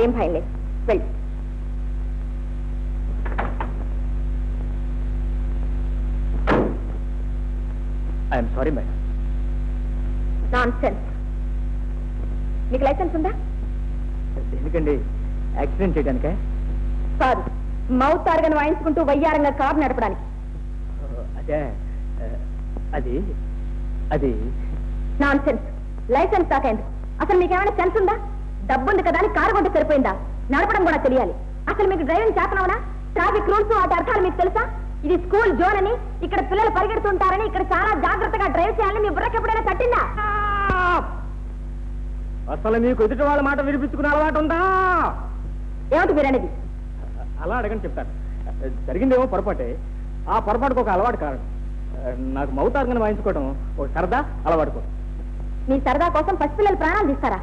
నాకేం భయం లేదు. వెళ్ళి. I'm sorry madam. నాన్సెన్స్. నీకు లైసెన్స్ ఉందా? ఎందుకండి? యాక్సిడెంట్ చేయడానికే? కాదు, మౌత్ ఆర్గన్ వాయించుకుంటూ వయ్యారంగా కారు నడపడానికి. అదే అది అది నాన్సెన్స్. లైసెన్స్ తాకేందుకు? అసలు మీకేమైనా సెన్స్ ఉందా? డబ్బుంది కదా అని కారు కొంటే సరిపోయిందా? నడపడం కూడా తెలియాలి. అసలు మీకు డ్రైవింగ్ చేతనవునా? ట్రాఫిక్ రూల్స్ వాటి అర్థాలు మీకు తెలుసా? ఇది స్కూల్ జోన్ అని, ఇక్కడ పిల్లలు పరిగెడుతుంటారని, ఇక్కడ చాలా జాగ్రత్తగా డ్రైవ్ చేయాలని మీ బుర్రకి ఎప్పుడైనా తట్టిందా? అసలు మీకు ఎదుటి వాళ్ళ మాట వినిపించుకునే అలవాటు ఉందా? ఏమిటి మీరనేది? అలా అడగని చెప్తాను. జరిగిందేమో పొరపాటే. ఆ పొరపాటుకు ఒక అలవాటు కారణం. నాకు మౌత్ ఆర్గన్ వాయించుకోవడం ఒక సరదా అలవాటుకో. మీ సరదా కోసం పసిపిల్లలు ప్రాణాలు తీస్తారా?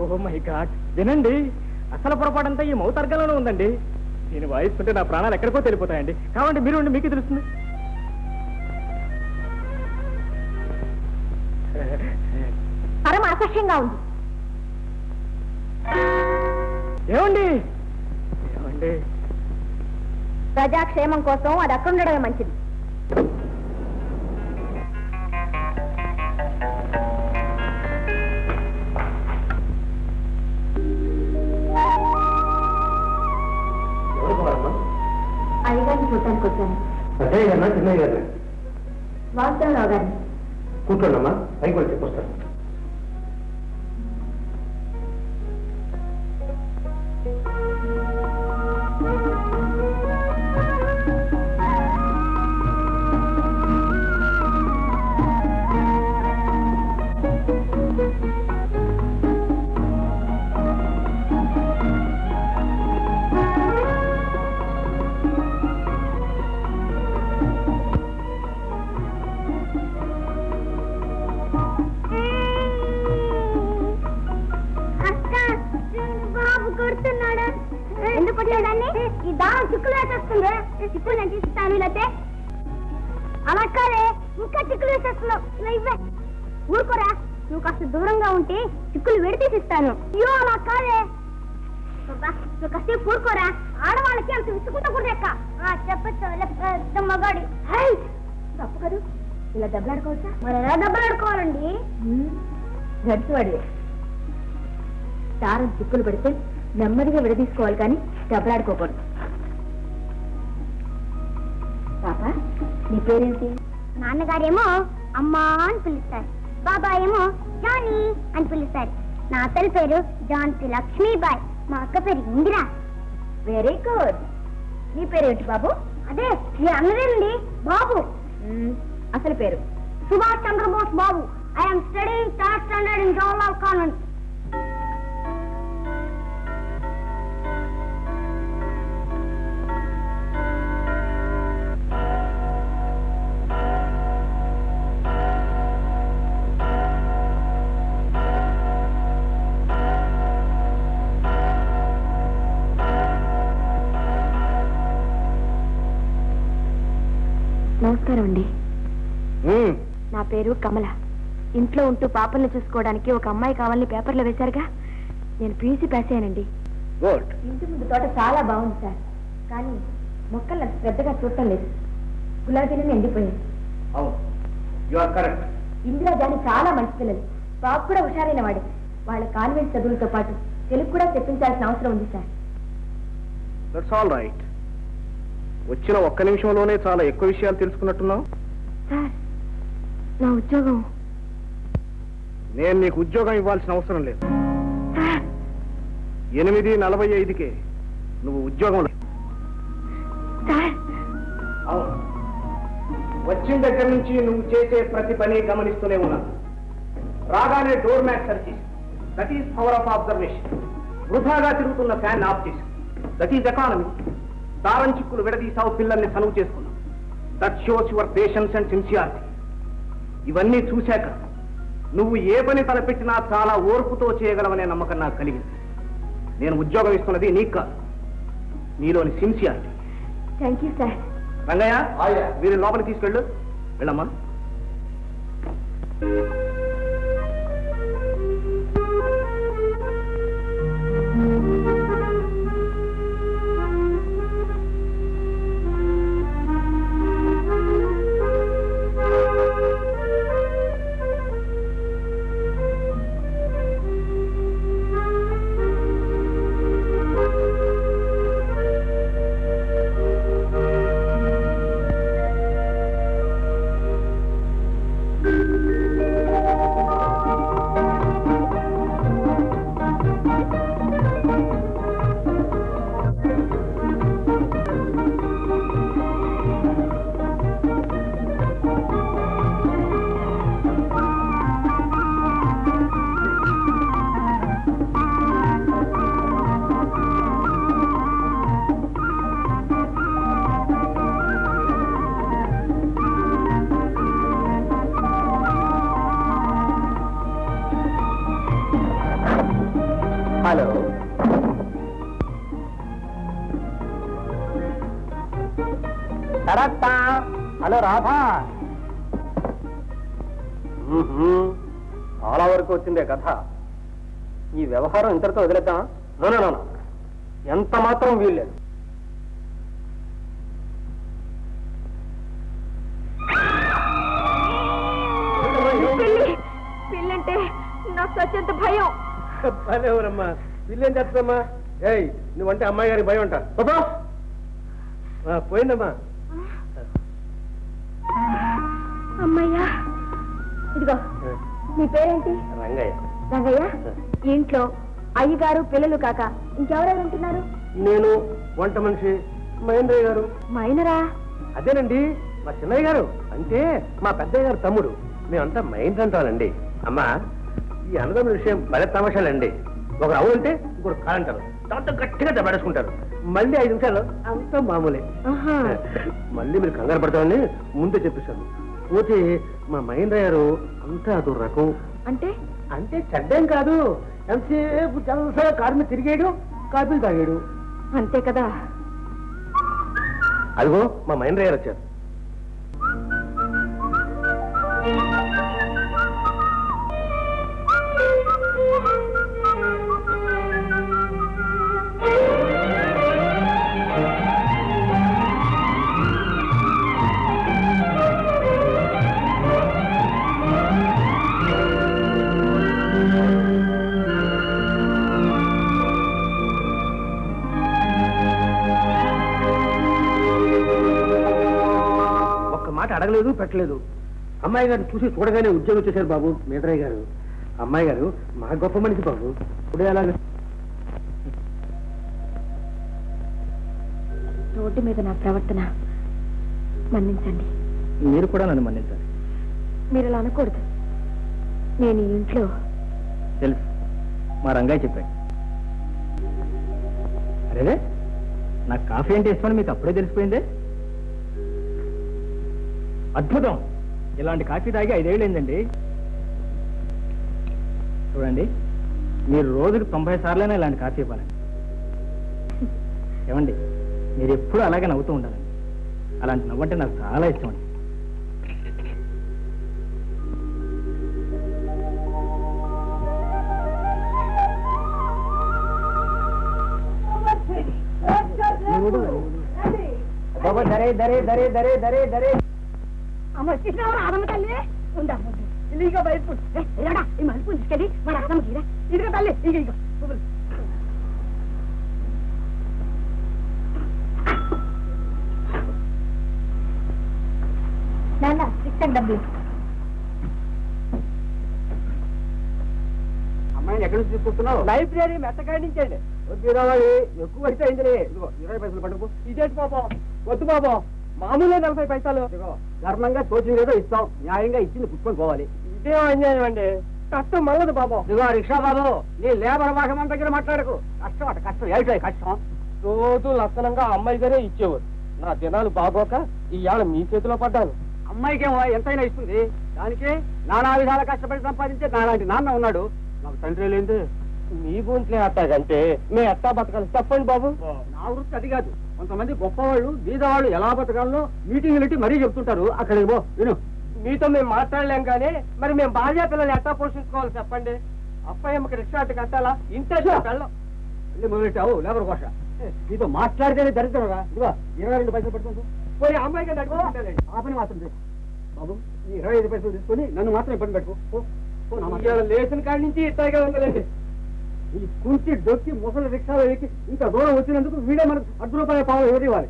ఓ మై గాడ్, వినండి. అసలు పొరపాటు అంతా ఈ మౌత్ ఆర్గన్లోనే ఉందండి. నేను వాయిస్తుంటే నా ప్రాణాలు ఎక్కడికో తెలిపోతాయండి. కావండి మీరు ఉండి మీకే తెలుస్తుంది. పరమ అసహ్యంగా ఉంది. ఏమండి ఏమండి ప్రజాక్షేమం కోసం అది అక్కడ ఉండడమే మంచిది. అయ్యగారిని చూడటానికి వచ్చాను. చిన్నయ్య గారు వాసుదేవరావు గారిని. కూర్చోండమ్మా, పైకి వచ్చి చెప్పొస్తాను. ఎందుకు కొట్టలేదాన్ని? ఈ దారం చిక్కులు వేసేస్తుంది. చిక్కులు నేను తీస్తాను. లేతే అలా కాదే, ఇంకా చిక్కులు వేసేస్తున్నావు. ఇవే ఊరుకోరా. నువ్వు కాస్త దూరంగా ఉంటే చిక్కులు విడతీసిస్తాను. అయ్యో అలా కాదే. నువ్వు కాస్త ఊరుకోరా. ఆడవాళ్ళకి అంత విసుకుంటకూడదు ఎక్క. చెప్పచ్చు మగాడి తప్పు కదా. ఇలా దెబ్బలాడుకోవచ్చా? మరి ఎలా దెబ్బలాడుకోవాలండి? గడిచివాడి దారం చిక్కులు పెడితే నెమ్మదిగా విడదీసుకోవాలి, కానీ దెబ్బలాడుకోకూడదు. పాప, నీ పేరేంటి? నాన్నగారేమో అమ్మా అని పిలుస్తారు, బాబా ఏమో జానీ అని పిలుస్తారు. నా అత్తల పేరు జాన్సీ లక్ష్మీబాయ్, మా అక్క పేరు ఇందిరా. Very good. నీ పేరేంటి బాబు? అదే మీ అన్నదేనండి, బాబు. అసలు పేరు? సుభాష్ చంద్రబోస్ బాబు. I am studying third standard in Jawaharlal convent. నమస్కారం అండి. నా పేరు కమల. ఇంట్లో ఉంటూ పాపల్ని చూసుకోవడానికి ఒక అమ్మాయి కావాలని పేపర్లో వేశారుగా, నేను పీసీ పాస్ అయ్యానండి. ఇంటి ముందు తోట చాలా బాగుంది సార్, కానీ మొక్కలు శ్రద్ధగా చూడటం లేదు. గులాబీలను ఎండిపోయాయి. ఇందిరా జాని చాలా మంచి పిల్లలు, బాబు కూడా హుషారైన వాడు. వాళ్ళ కాన్వెంట్ చదువులతో పాటు తెలుగు కూడా చెప్పించాల్సిన అవసరం ఉంది సార్. That's all right. వచ్చిన ఒక్క నిమిషంలోనే చాలా ఎక్కువ విషయాలు తెలుసుకున్నట్టున్నావు. సార్, నా ఉద్యోగం. నేను నీకు ఉద్యోగం ఇవ్వాల్సిన అవసరం లేదు. 8:45కే నువ్వు ఉద్యోగం. అవును, వచ్చిన దగ్గర నుంచి నువ్వు చేసే ప్రతి పని గమనిస్తూనే ఉన్నాను. రాగానే door mat searches, that is power of observation. వృధాగా తిరుగుతున్న ఫ్యాన్ ఆఫ్ చేసి, దట్ ఈస్ ఎకానమీ. దారం చిక్కులు విడదీసావు, పిల్లల్ని సనువు చేసుకున్నావు. That shows your patience and sincerity. ఇవన్నీ చూశాక నువ్వు ఏ పని తలపెట్టినా చాలా ఓర్పుతో చేయగలవనే నమ్మకం నాకు కలిగింది. నేను ఉద్యోగం ఇస్తున్నది నీకు కాదు, నీలోని sincerity. Thank you sir. Rangayya, వీరి లోపలికి తీసుకెళ్ళు. వెళ్ళమ్మా. హలో రాధా. చాలా వరకు వచ్చిందే కథ. ఈ వ్యవహారం ఇంతటితో వదిలేద్దామా? నో, ఎంత మాత్రం వీల్లేదు. పిల్లంటే నాకు సత్యంత భయం. భలేవరమ్మా, పిల్లేం చేస్తుందమ్మా? ఏయ్, నువ్వంటే అమ్మాయి గారికి భయం అంట. పోయిందమ్మా. అమ్మయ్యా, ఇదిగో నీ పేరేంటి? రంగయ్య. రంగయ్య, ఇంట్లో అయ్యగారు పిల్లలు కాక ఇంకెవరెవరు ఉంటున్నారు? నేను, వంట మనిషి, మహేంద్రయ్య గారు. మైనరా? అదేనండి, మా చిన్నయ్య గారు అంటే మా పెద్దయ్య గారు తమ్ముడు. మేమంతా మహేంద్ర అంటామండి. అమ్మా, ఈ అన్నదమ్ముల విషయం భలే తమాషాలండి. ఒకరు అవు అంటే ఇంకొకరు కాదంటారు, దాంతో గట్టిగా దెబ్బడేసుకుంటారు. మళ్ళీ 5 నిమిషాలు అంతా మామూలే. మళ్ళీ మీరు కంగారు పడతామని ముందే చెప్పేశాను. పోతే మా మహేంద్ర గారు అంతా అదో రకం. అంటే అంటే చెడ్డేం కాదు, ఎంతసేపు జలసగా కారు మీద తిరిగాడు, కాపీలు తాగాడు. అంతే కదా. అదిగో మా మహేంద్ర గారు వచ్చారు. అడగలేదు, పెట్టలేదు. అమ్మాయి గారు చూసి చూడగానే ఉద్యోగం వచ్చేసారు బాబు మేద్రయ్య గారు. అమ్మాయి గారు మా గొప్ప మనిషి బాబు. ఇప్పుడే అలాగే రోడ్డు మీద నా ప్రవర్తన మన్నించండి. మీరు కూడా నన్ను మన్నించాలి. మీరు అలా అనకూడదు. నేను ఈ ఇంట్లో తెలుసు, మా రంగయ్య చెప్పాడు. అరే, నాకు కాఫీ అంటే ఇష్టమని మీకు అప్పుడే తెలిసిపోయిందే. అద్భుతం, ఇలాంటి కాఫీ తాగి 5 ఏళ్ళు అయిందండి. చూడండి, మీరు రోజుకు 90 సార్లైనా ఇలాంటి కాఫీ ఇవ్వాలండి. ఏమండి, మీరు ఎప్పుడూ అలాగే నవ్వుతూ ఉండాలండి. అలాంటి నవ్వంటే నాకు చాలా ఇష్టం అండి. బాబా, దరే దరే దరే దరే దరే దరే. అమ్మ కృష్ణావరం ఆదమ్మ తల్లి ఉందా? ఇదిగో బయట ఈ మలుపు తీసుకెళ్ళి మన అమ్మకి ఇదిగో తల్లి, ఇదిగో నాన్న ఇస్తాను డబ్బులు. అమ్మాయిని ఎక్కడి నుంచి తీసుకొస్తున్నావు? లైబ్రరీ మెత్తకాడి నుంచి అండి. వద్దు రావాలి, ఎక్కువ అయితే అయిందిలే. ఇదిగో 20 పైసలు పట్టుకు. ఇదేంటి బాబా? వద్దు బాబా, మామూలే 40 పైసలు. ధర్మంగా తోచింది ఏదో ఇస్తాం, న్యాయంగా ఇచ్చింది పుచ్చుకొని పోవాలి. ఇదే అన్యాయం అండి, కష్టం మళ్ళదు బాబా. ఇదిగో రిక్షా బాబు, నీ లేబర్ భాష మన దగ్గర మాట్లాడకు. కష్టం అట కష్టం, ఏమిటో కష్టం. రోజు లక్షణంగా అమ్మాయి గారే ఇచ్చేవారు. నా దినాలు బాగోక ఇవాళ మీ చేతిలో పడ్డాను. అమ్మాయికేమో ఎంతైనా ఇస్తుంది, దానికి నానా విధాల కష్టపడి సంపాదించే నాలాంటి నాన్న ఉన్నాడు. నాకు తండ్రి లేదు. మీ గుంట్లే అట్టాగంటే మీ అట్టా బతకాలి. చెప్పండి బాబు. నా వృత్తి అది కాదు. కొంతమంది గొప్పవాళ్ళు బీదవాళ్ళు ఎలా బతకాలో మీటింగ్లు పెట్టి మరీ చెప్తుంటారు. అక్కడికి పో విను. మీతో మేము మాట్లాడలేం కానీ మరి మేము భార్య పిల్లలు ఎట్టా పోషించుకోవాలి చెప్పండి. అబ్బాయిమ్మకి రిక్షా అట్టు కట్టాలా? ఇంతే వెళ్ళం వెళ్ళి మొదలెట్టావు లేబర్ కోశ. నీతో మాట్లాడితేనే దరిద్రరా. ఇదిగో 22 పైసలు పెట్టుకుంటూ పోయి అమ్మాయి గారు అడుగుతుంటారండి. ఆ పని మాత్రం బాబు, ఈ 25 పైసలు తీసుకొని నన్ను మాత్రం ఇబ్బంది పెట్టుకో. లేచిన కాడి నుంచి ఇస్తాయిగా ఉందండి. ఈ కుంచి డొక్కి ముసలి రిక్షాలో ఎక్కి ఇంత దూరం వచ్చినందుకు వీడే మనకు 10 రూపాయల పావు ఎవరు ఇవ్వాలి.